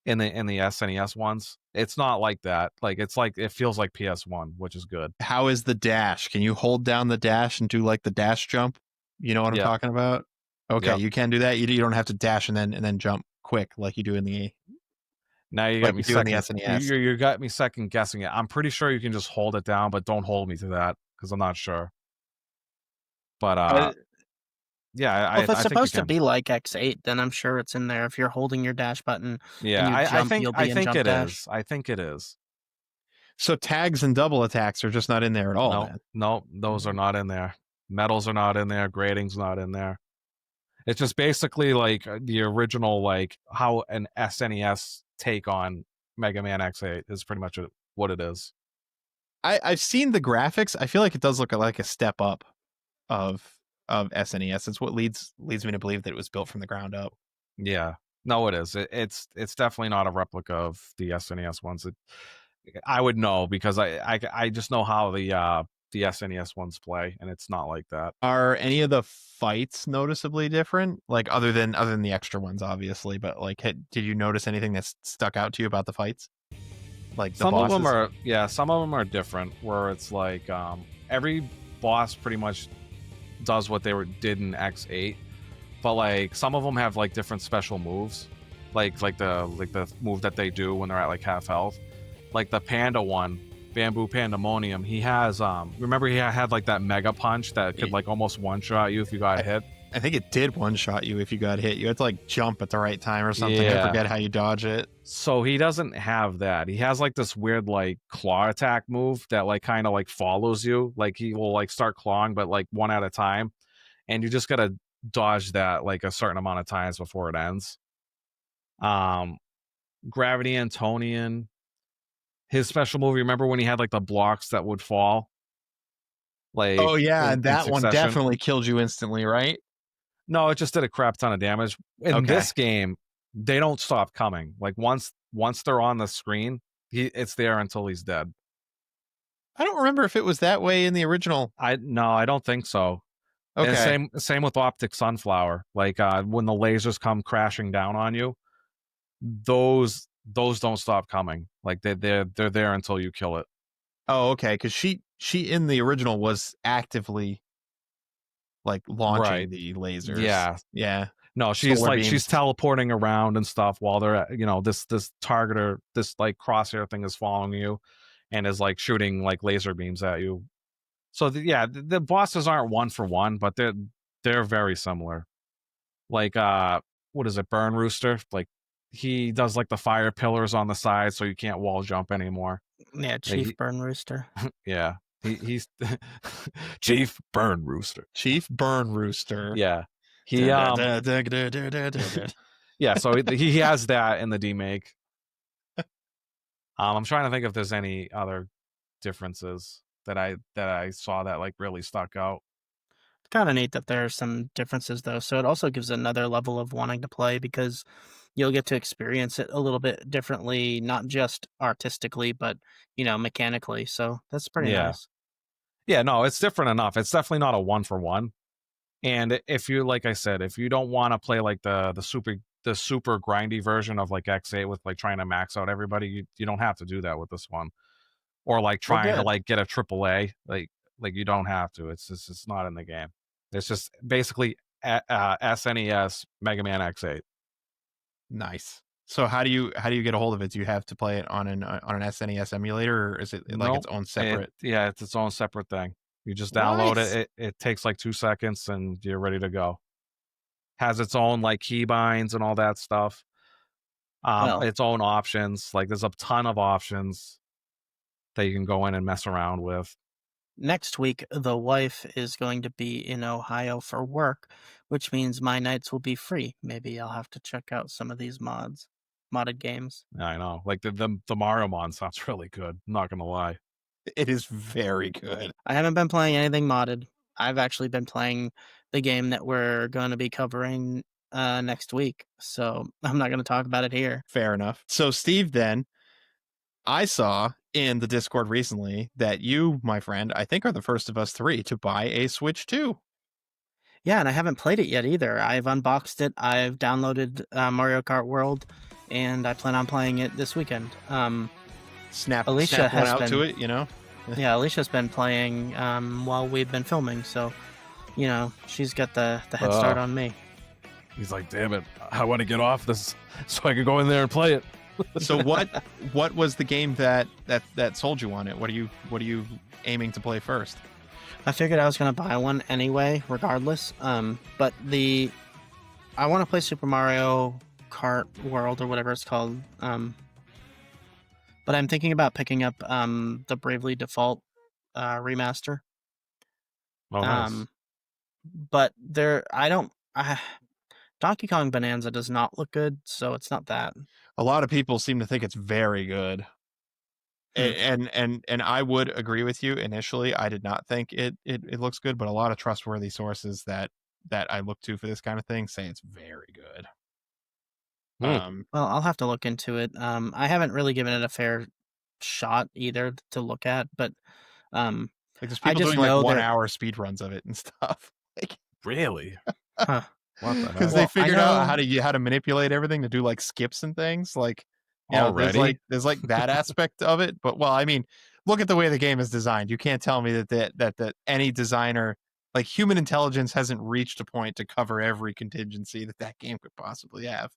in the SNES ones. It's not like that. Like it's like it feels like PS1, which is good. How is the dash? Can you hold down the dash and do like the dash jump? You know what I'm Yeah. talking about? Okay, Yep. you can do that. You don't have to dash and then jump quick like you do in the Now you like got me you do in the second. SNES. You got me second guessing it. I'm pretty sure you can just hold it down, but don't hold me to that because I'm not sure. But yeah, Well, if it's I think you supposed to can. be like X8, then I'm sure it's in there. If you're holding your dash button Yeah, and you jump, you'll be I in think jump it dash. is. I think it is. So tags and double attacks are just not in there at all. No, Then. no, those are not in there. Metals are not in there. Grading's not in there. It's just basically like the original, like how an SNES take on Mega Man X8 is pretty much what it is. I've seen the graphics. I feel like it does look like a step up of SNES. It's what leads me to believe that it was built from the ground up. Yeah, no, it is. It's definitely not a replica of the SNES ones. I would know because I just know how the SNES ones play, and it's not like that. Are any of the fights noticeably different? Like other than the extra ones, obviously, but like, did you notice anything that stuck out to you about the fights? Like the Some bosses? of them are, yeah, some of them are different. Where it's like every boss pretty much does what did in X8, but like some of them have like different special moves, like the move that they do when they're at like half health. Like the panda one, Bamboo Pandemonium, he has remember he had like that mega punch that could like almost one shot you if you got hit. I think it did one shot you if you got hit. You had to like jump at the right time or something. Yeah. I forget how you dodge it. So he doesn't have that. He has like this weird like claw attack move that like kind of like follows you. Like he will like start clawing, but like one at a time, and you just gotta dodge that like a certain amount of times before it ends. Gravity Antonian, his special move. Remember when he had like the blocks that would fall? Like Oh yeah, in that one succession? definitely killed you instantly, right? No, it just did a crap ton of damage. In this game, they don't stop coming. Like once they're on the screen, it's there until he's dead. I don't remember if it was that way in the original. I don't think so. Okay. And same with Optic Sunflower. Like when the lasers come crashing down on you, those don't stop coming. Like they're there until you kill it. Oh, okay. Because she in the original was actively like launching the lasers. Yeah. Yeah. No, she's Solar like beams. she's teleporting around and stuff while they're at, this targeter, this like crosshair thing is following you and is like shooting like laser beams at you. So the bosses aren't one for one, but they're very similar. Like what is it, Burn Rooster? Like he does like the fire pillars on the side so you can't wall jump anymore. Yeah, Chief Burn Rooster. Yeah. He's Chief Burn Rooster. Chief Burn Rooster. Yeah. He yeah, so he has that in the demake. I'm trying to think if there's any other differences that I saw that like really stuck out. It's kind of neat that there are some differences though, so it also gives another level of wanting to play because you'll get to experience it a little bit differently, not just artistically, but mechanically. So that's pretty nice. Yeah, no, it's different enough. It's definitely not a one for one. And if you, like I said, if you don't want to play like the super grindy version of like X8 with like trying to max out everybody, you don't have to do that with this one. Or like trying to like get a AAA. Like Like you don't have to. It's not in the game. It's just basically SNES Mega Man X8. Nice. So how do you get a hold of it? Do you have to play it on an SNES emulator, or is it like its Nope. own separate? It's its own separate thing. You just download Nice. it. It takes like 2 seconds and you're ready to go. Has its own like keybinds and all that stuff. Well, Its own options. Like there's a ton of options that you can go in and mess around with. next week, the wife is going to be in Ohio for work, which means my nights will be free. Maybe I'll have to check out some of these modded games. I know. Like the Mariomon sounds really good. I'm not gonna lie. It is very good. I haven't been playing anything modded. I've actually been playing the game that we're going to be covering next week, so I'm not going to talk about it here. Fair enough. So Steve, then I saw in the Discord recently that you, my friend, I think are the first of us three to buy a Switch 2. Yeah, and I haven't played it yet either. I've unboxed it. I've downloaded Mario Kart World, and I plan on playing it this weekend. Snap Alicia one has out been- to it, you know? Yeah, Alicia's been playing while we've been filming, so she's got the head start on me. He's like, damn it, I want to get off this so I can go in there and play it. So what was the game that sold you on it? What are you aiming to play first? I figured I was gonna buy one anyway, regardless. But I want to play Super Mario Kart World or whatever it's called. But I'm thinking about picking up the Bravely Default remaster. Oh, nice. But Donkey Kong Bonanza does not look good, so it's not that. A lot of people seem to think it's very good. And I would agree with you. Initially, I did not think it looks good, but a lot of trustworthy sources that I look to for this kind of thing say it's very good. Well, I'll have to look into it. I haven't really given it a fair shot either to look at, but like there's I people just doing like know 1 they're- hour speed runs of it and stuff. Like, Really? huh. What the because hell? they Well, I figured out know- how to manipulate everything to do like skips and things. Like, you know, Already? there's like that aspect of it. But well, I mean, look at the way the game is designed. You can't tell me that any designer, like human intelligence, hasn't reached a point to cover every contingency that game could possibly have.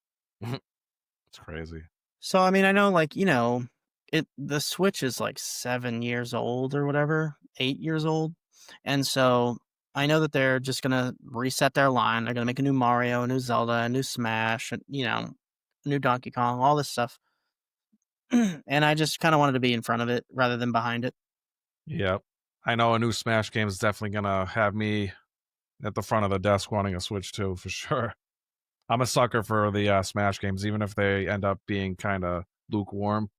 It's crazy. So I mean, I know, like, the Switch is like 7 years old or whatever, 8 years old, and so I know that they're just gonna reset their line. They're gonna make a new Mario, a new Zelda, a new Smash, and new Donkey Kong, all this stuff. And I just kind of wanted to be in front of it rather than behind it. Yep. I know a new Smash game is definitely gonna have me at the front of the desk wanting a Switch too, for sure. I'm a sucker for the Smash games, even if they end up being kind of lukewarm.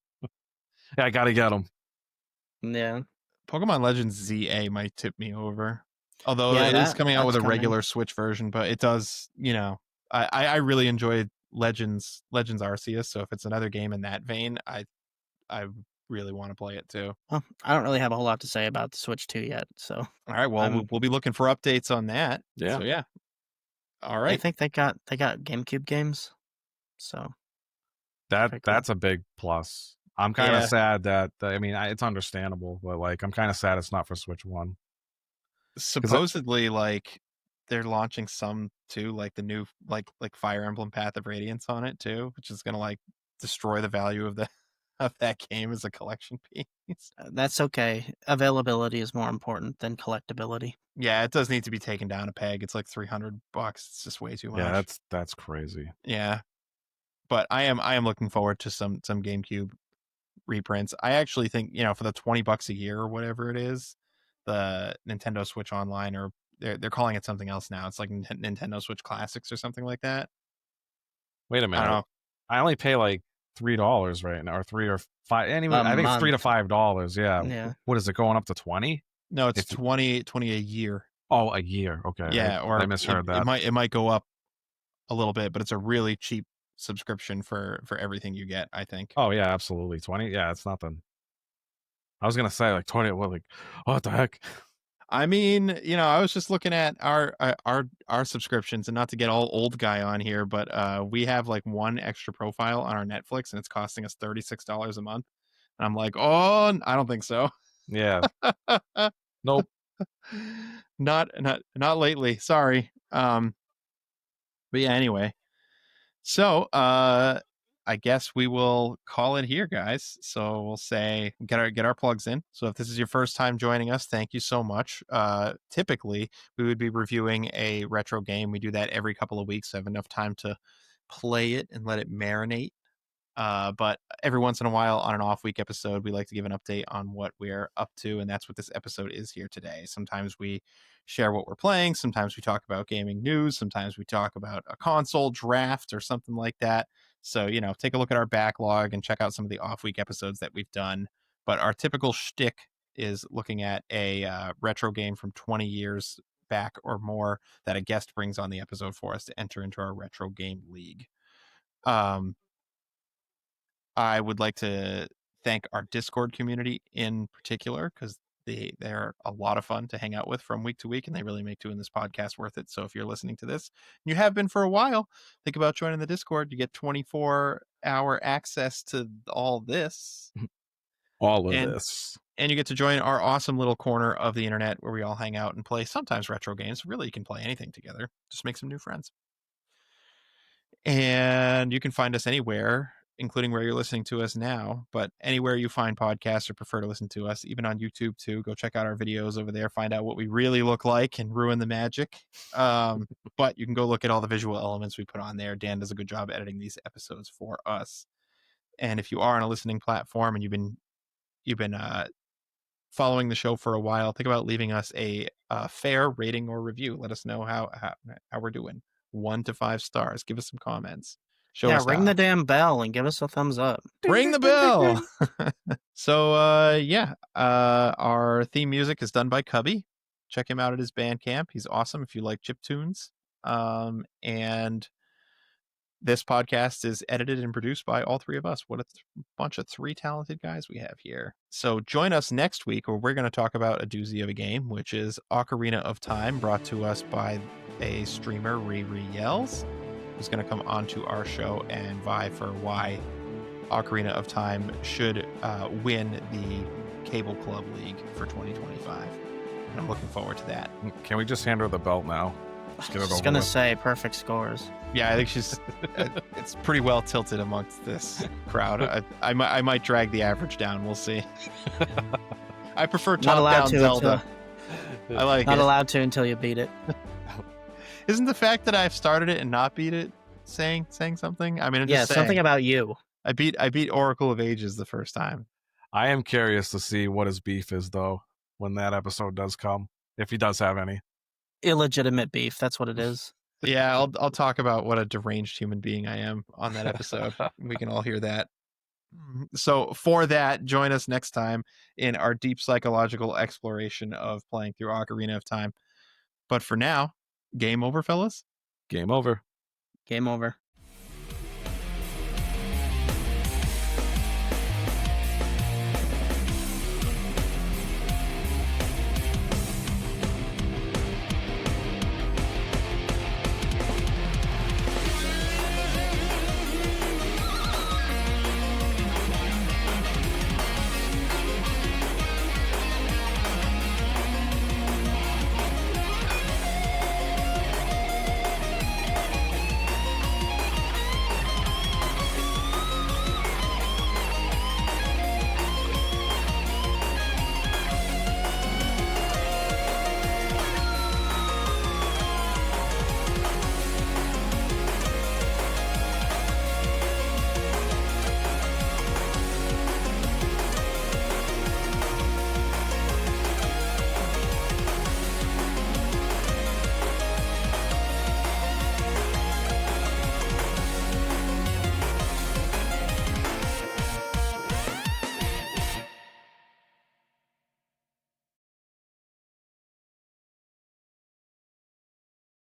Yeah, I gotta get them. Yeah. Pokemon Legends ZA might tip me over. Although Yeah, it is coming out with a that's coming. regular Switch version, but it does, I really enjoyed Legends Arceus, so if it's another game in that vein, I really want to play it too. Well, I don't really have a whole lot to say about the Switch 2 yet, so All right, well, I'm- we'll be looking for updates on that. Yeah. So yeah. All I right. think they got GameCube games. So pretty cool. That's a big plus. I'm kind of Yeah. sad that I mean it's understandable, but like I'm kind of sad it's not for Switch 1. Supposedly, like they're launching some too, like the new like Fire Emblem Path of Radiance on it too, which is gonna like destroy the value of that game as a collection piece. That's okay. Availability is more important than collectability. Yeah, it does need to be taken down a peg. It's like $300. It's just way too much. Yeah, that's crazy. Yeah. But I am looking forward to some GameCube reprints. I actually think, for the $20 a year or whatever it is, the Nintendo Switch Online, or they're calling it something else now. It's like Nintendo Switch Classics or something like that. Wait a I minute. don't know. I only pay like $3 right now, or $3 or $5. Anyway, A I think it's $3 to month. $5. Yeah. Yeah. What is it going up to 20? No, it's If- 20 a year. Oh, a year. Okay. Yeah, or I misheard that. It might go up a little bit, but it's a really cheap subscription for everything you get, I think. Oh yeah, absolutely. 20. Yeah, it's nothing. I was gonna say like 20. What the heck? I mean, I was just looking at our subscriptions, and not to get all old guy on here, but we have like one extra profile on our Netflix, and it's costing us $36 a month. And I'm like, oh, I don't think so. Yeah. Nope. Not lately. Sorry. But yeah, anyway. So, I guess we will call it here, guys. So we'll say get our plugs in. So if this is your first time joining us, thank you so much. Typically, we would be reviewing a retro game. We do that every couple of weeks. So I have enough time to play it and let it marinate. But every once in a while on an off week episode, we like to give an update on what we're up to. And that's what this episode is here today. Sometimes we share what we're playing. Sometimes we talk about gaming news. Sometimes we talk about a console draft or something like that. So, take a look at our backlog and check out some of the off week episodes that we've done. But our typical shtick is looking at a retro game from 20 years back or more that a guest brings on the episode for us to enter into our retro game league. I would like to thank our Discord community in particular, because they're a lot of fun to hang out with from week to week, and they really make doing this podcast worth it. So if you're listening to this, and you have been for a while, think about joining the Discord. You get 24-hour access to all this. All of And- this. And you get to join our awesome little corner of the internet where we all hang out and play sometimes retro games. Really, you can play anything together. Just make some new friends. And you can find us anywhere, including where you're listening to us now, but anywhere you find podcasts or prefer to listen to us, even on YouTube too. Go check out our videos over there, find out what we really look like and ruin the magic. But you can go look at all the visual elements we put on there. Dan does a good job editing these episodes for us. And if you are on a listening platform and you've been following the show for a while, think about leaving us a fair rating or review. Let us know how we're doing. 1 to 5 stars. Give us some comments. Show us ring how. the damn bell and give us a thumbs up. Ring the bell. So our theme music is done by Cubby. Check him out at his Bandcamp. He's awesome if you like chiptunes. And this podcast is edited and produced by all three of us. What a bunch of 3 talented guys we have here. So join us next week where we're going to talk about a doozy of a game, which is Ocarina of Time, brought to us by a streamer, Riri Yells, who's going to come onto our show and vie for why Ocarina of Time should win the Cable Club League for 2025. And I'm looking forward to that. Can we just hand her the belt now? Just get it I was over gonna with. say perfect scores. Yeah, I think she's. It's pretty well tilted amongst this crowd. I might drag the average down. We'll see. I prefer Not allowed top-down to Zelda. I like Not it. allowed to until you beat it. Isn't the fact that I've started it and not beat it saying something? I mean, I'm Yeah, just something saying. about you. I beat Oracle of Ages the first time. I am curious to see what his beef is, though, when that episode does come, if he does have any. Illegitimate beef. That's what it is. Yeah, I'll talk about what a deranged human being I am on that episode. We can all hear that. So for that, join us next time in our deep psychological exploration of playing through Ocarina of Time. But for now, game over, fellas. Game over. Game over.